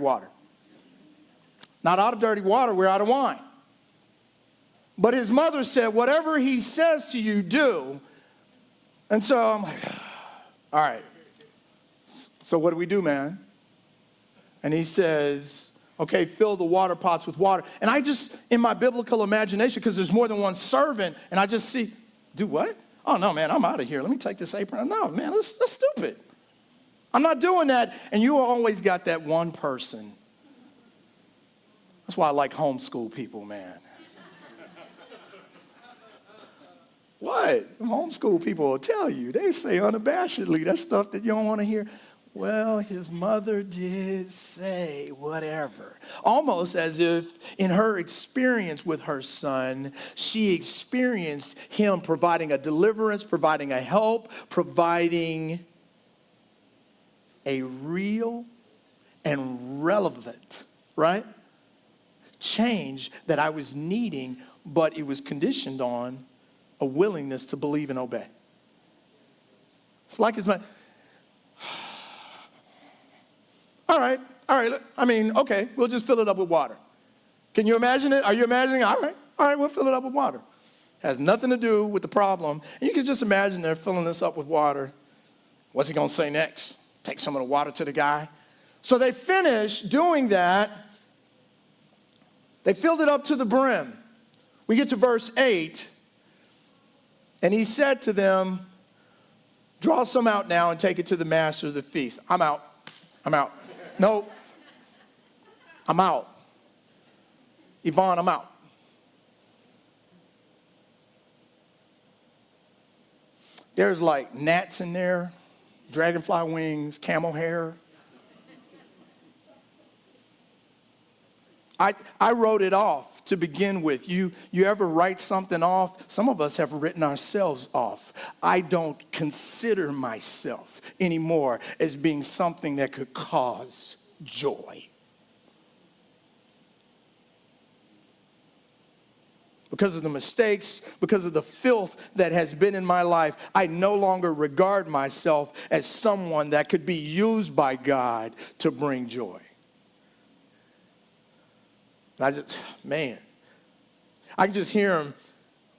water. Not out of dirty water, we're out of wine. But his mother said, whatever he says to you, do. And so I'm like, all right. So what do we do, man? And he says, okay, fill the water pots with water. And I just, in my biblical imagination, because there's more than one servant, and I just see, do what? Oh, no, man, I'm out of here. Let me take this apron. No, man, that's stupid. I'm not doing that. And you always got that one person. That's why I like homeschool people, man. What? The homeschool people will tell you. They say unabashedly that stuff that you don't want to hear. Well, his mother did say whatever. Almost as if in her experience with her son, she experienced him providing a deliverance, providing a help, providing a real and relevant, right, change that I was needing, but it was conditioned on a willingness to believe and obey. It's like his mother. All right. I mean, okay, we'll just fill it up with water. Can you imagine it? Are you imagining? All right, we'll fill it up with water. Has nothing to do with the problem. And you can just imagine they're filling this up with water. What's he going to say next? Take some of the water to the guy. So they finished doing that. They filled it up to the brim. We get to verse 8. And he said to them, draw some out now and take it to the master of the feast. I'm out. No, I'm out. Yvonne, I'm out. There's like gnats in there, dragonfly wings, camel hair. I wrote it off to begin with. You ever write something off? Some of us have written ourselves off. I don't consider myself anymore as being something that could cause joy. Because of the mistakes, because of the filth that has been in my life, I no longer regard myself as someone that could be used by God to bring joy. And I can just hear them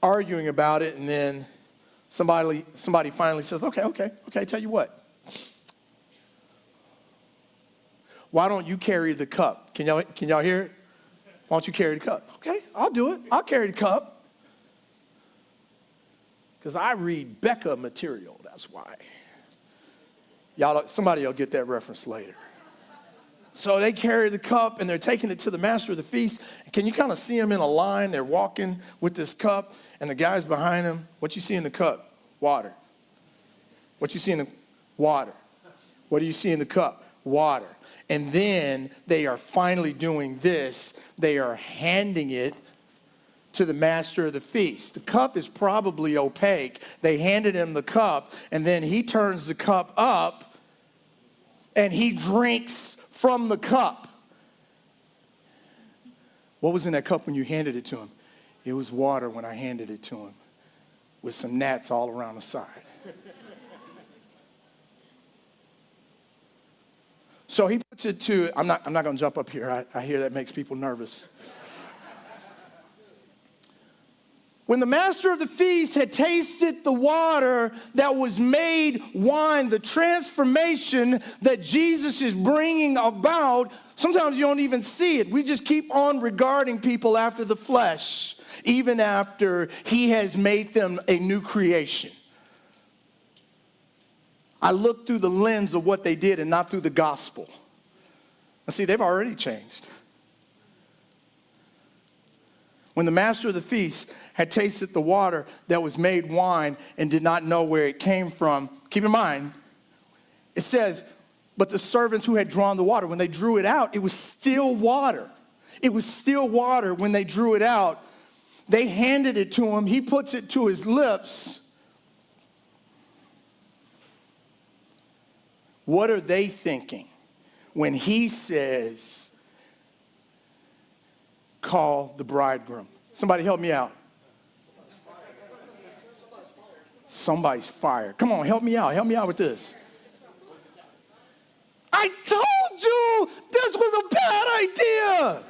arguing about it, and then somebody finally says, okay, tell you what. Why don't you carry the cup? Can y'all hear it? Why don't you carry the cup? Okay, I'll do it. I'll carry the cup. Because I read Becca material, that's why. Somebody will get that reference later. So they carry the cup and they're taking it to the master of the feast. Can you kind of see them in a line? They're walking with this cup and the guy's behind them. What you see in the cup? Water. What you see in the water? What do you see in the cup? Water. And then they are finally doing this. They are handing it to the master of the feast. The cup is probably opaque. They handed him the cup and then he turns the cup up and he drinks from the cup. What was in that cup when you handed it to him? It was water when I handed it to him, with some gnats all around the side. So he puts it to, I'm not going to jump up here. I hear that makes people nervous. When the master of the feast had tasted the water that was made wine, the transformation that Jesus is bringing about, sometimes you don't even see it. We just keep on regarding people after the flesh, even after he has made them a new creation. I look through the lens of what they did and not through the gospel. And see, they've already changed. When the master of the feast had tasted the water that was made wine and did not know where it came from, keep in mind, it says, but the servants who had drawn the water, when they drew it out, it was still water. It was still water when they drew it out. They handed it to him. He puts it to his lips. What are they thinking when he says, call the bridegroom? Somebody help me out. Somebody's fired. Come on, help me out. Help me out with this. I told you this was a bad idea.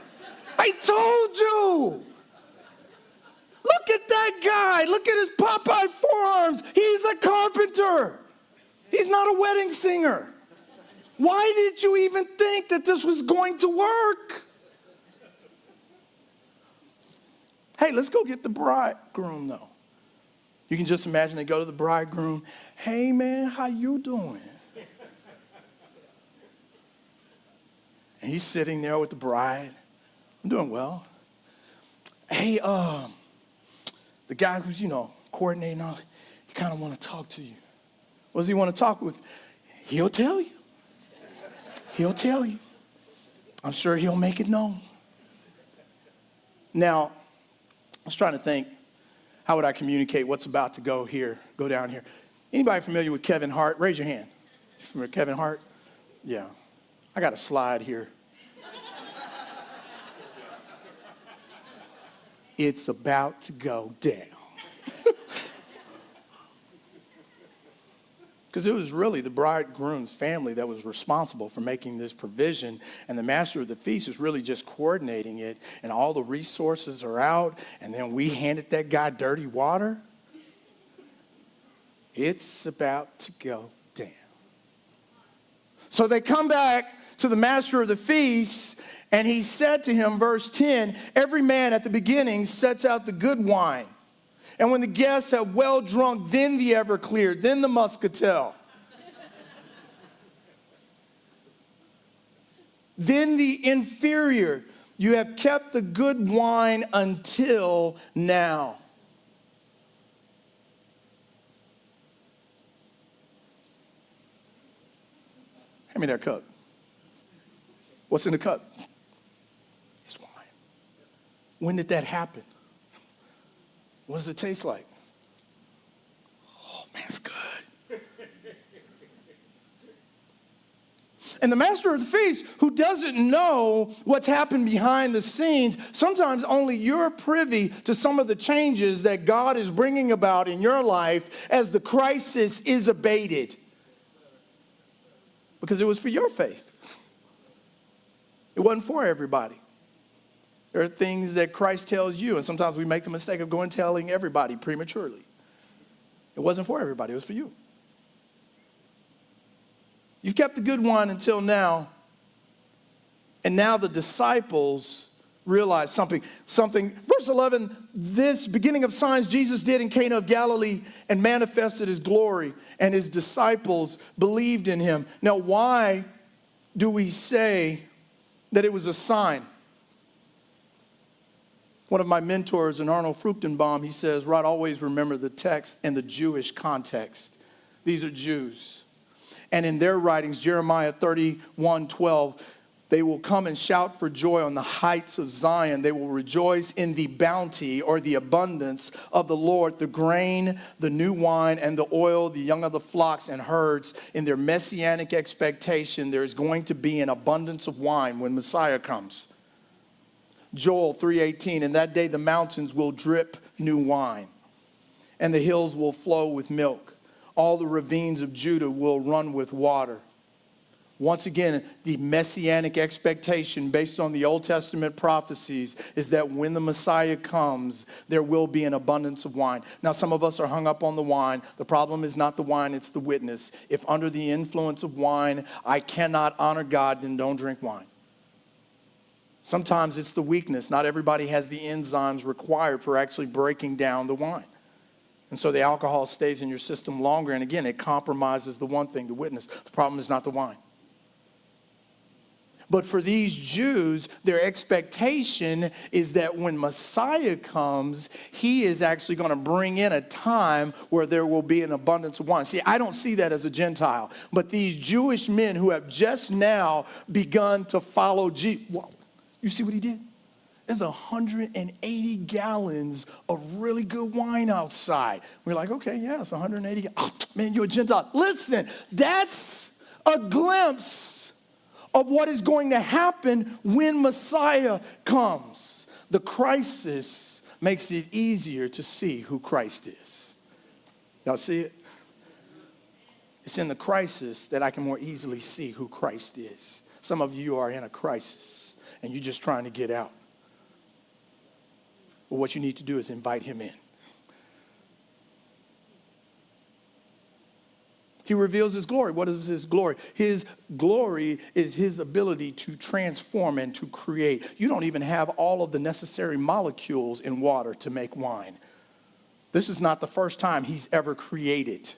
I told you. Look at that guy. Look at his Popeye forearms. He's a carpenter. He's not a wedding singer. Why did you even think that this was going to work? Hey, let's go get the bridegroom, though. You can just imagine they go to the bridegroom. Hey, man, how you doing? And he's sitting there with the bride. I'm doing well. Hey, the guy who's, coordinating all, he kind of want to talk to you. What does he want to talk with? He'll tell you. He'll tell you. I'm sure he'll make it known. Now, I was trying to think, how would I communicate what's about to go down here? Anybody familiar with Kevin Hart? Raise your hand. You familiar with Kevin Hart? Yeah. I got a slide here. It's about to go down. Because it was really the bridegroom's family that was responsible for making this provision, and the master of the feast is really just coordinating it, and all the resources are out, and then we handed that guy dirty water. It's about to go down. So they come back to the master of the feast, and he said to him, verse 10, every man at the beginning sets out the good wine. And when the guests have well drunk, then the Everclear, then the Muscatel. Then the inferior. You have kept the good wine until now. Hand me that cup. What's in the cup? It's wine. When did that happen? What does it taste like? Oh, man, it's good. And the master of the feast, who doesn't know what's happened behind the scenes, sometimes only you're privy to some of the changes that God is bringing about in your life as the crisis is abated. Because it was for your faith. It wasn't for everybody. There are things that Christ tells you, and sometimes we make the mistake of going telling everybody prematurely. It wasn't for everybody, it was for you. You've kept the good wine until now, and now the disciples realize something. Verse 11, this beginning of signs Jesus did in Cana of Galilee and manifested his glory, and his disciples believed in him. Now, why do we say that it was a sign? One of my mentors, Arnold Fruchtenbaum, he says, Rod, always remember the text and the Jewish context. These are Jews. And in their writings, Jeremiah 31:12, they will come and shout for joy on the heights of Zion. They will rejoice in the bounty or the abundance of the Lord, the grain, the new wine, and the oil, the young of the flocks and herds. In their messianic expectation, there is going to be an abundance of wine when Messiah comes. Joel 3:18, in that day the mountains will drip new wine, and the hills will flow with milk. All the ravines of Judah will run with water. Once again, the messianic expectation based on the Old Testament prophecies is that when the Messiah comes, there will be an abundance of wine. Now, some of us are hung up on the wine. The problem is not the wine, it's the witness. If under the influence of wine, I cannot honor God, then don't drink wine. Sometimes it's the weakness. Not everybody has the enzymes required for actually breaking down the wine. And so the alcohol stays in your system longer. And again, it compromises the one thing, the witness. The problem is not the wine. But for these Jews, their expectation is that when Messiah comes, he is actually going to bring in a time where there will be an abundance of wine. See, I don't see that as a Gentile. But these Jewish men who have just now begun to follow Jesus. Whoa, you see what he did? There's 180 gallons of really good wine outside. We're like, okay, yeah, it's 180 gallons. Oh, man, you're a Gentile. Listen, that's a glimpse of what is going to happen when Messiah comes. The crisis makes it easier to see who Christ is. Y'all see it? It's in the crisis that I can more easily see who Christ is. Some of you are in a crisis and you're just trying to get out. But what you need to do is invite him in. He reveals his glory. What is his glory? His glory is his ability to transform and to create. You don't even have all of the necessary molecules in water to make wine. This is not the first time he's ever created.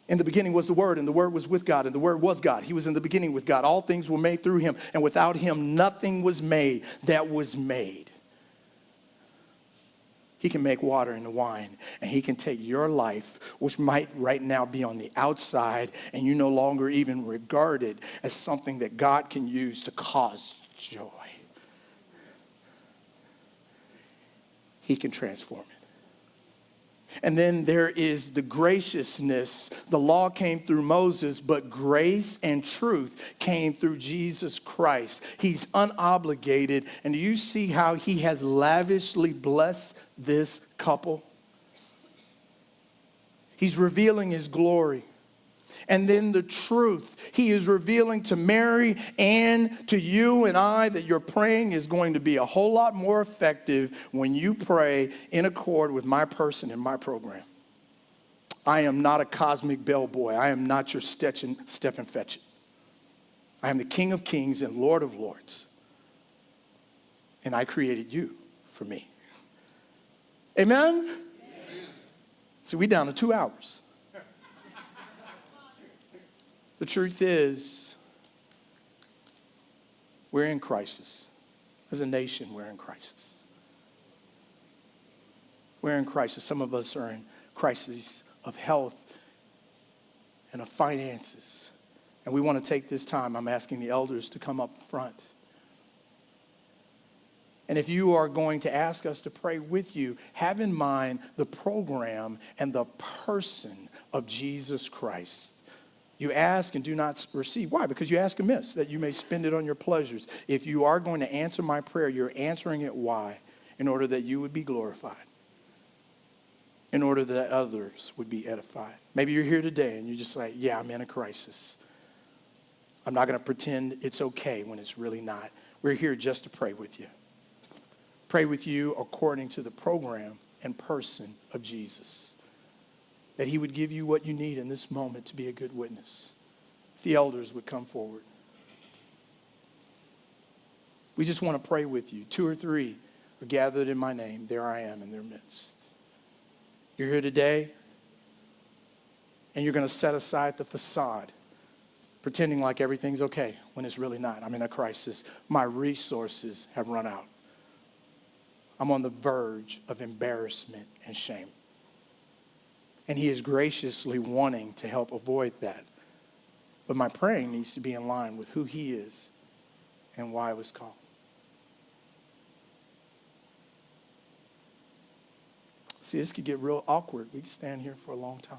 In the beginning was the Word, and the Word was with God, and the Word was God. He was in the beginning with God. All things were made through him, and without him nothing was made that was made. He can make water into wine, and he can take your life, which might right now be on the outside, and you no longer even regard it as something that God can use to cause joy. He can transform it. And then there is the graciousness. The law came through Moses, but grace and truth came through Jesus Christ. He's unobligated. And do you see how he has lavishly blessed this couple? He's revealing his glory. And then the truth. He is revealing to Mary and to you and I that your praying is going to be a whole lot more effective when you pray in accord with my person and my program. I am not a cosmic bellboy. I am not your step and fetch it. I am the King of Kings and Lord of Lords. And I created you for me. Amen? Amen. See, we down to 2 hours. The truth is, we're in crisis. As a nation, we're in crisis. We're in crisis. Some of us are in crisis of health and of finances. And we want to take this time. I'm asking the elders to come up front. And if you are going to ask us to pray with you, have in mind the program and the person of Jesus Christ. You ask and do not receive. Why? Because you ask amiss, that you may spend it on your pleasures. If you are going to answer my prayer, you're answering it why? In order that you would be glorified. In order that others would be edified. Maybe you're here today and you're just like, yeah, I'm in a crisis. I'm not going to pretend it's okay when it's really not. We're here just to pray with you. Pray with you according to the program and person of Jesus. That he would give you what you need in this moment to be a good witness. If the elders would come forward. We just want to pray with you. 2 or 3 are gathered in my name. There I am in their midst. You're here today, and you're going to set aside the facade, pretending like everything's okay when it's really not. I'm in a crisis. My resources have run out. I'm on the verge of embarrassment and shame. And he is graciously wanting to help avoid that. But my praying needs to be in line with who he is and why it was called. See, this could get real awkward. We could stand here for a long time.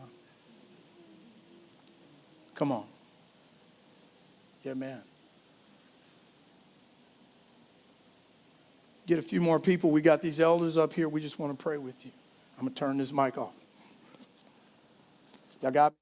Come on. Yeah, man. Get a few more people. We got these elders up here. We just want to pray with you. I'm going to turn this mic off. Y'all got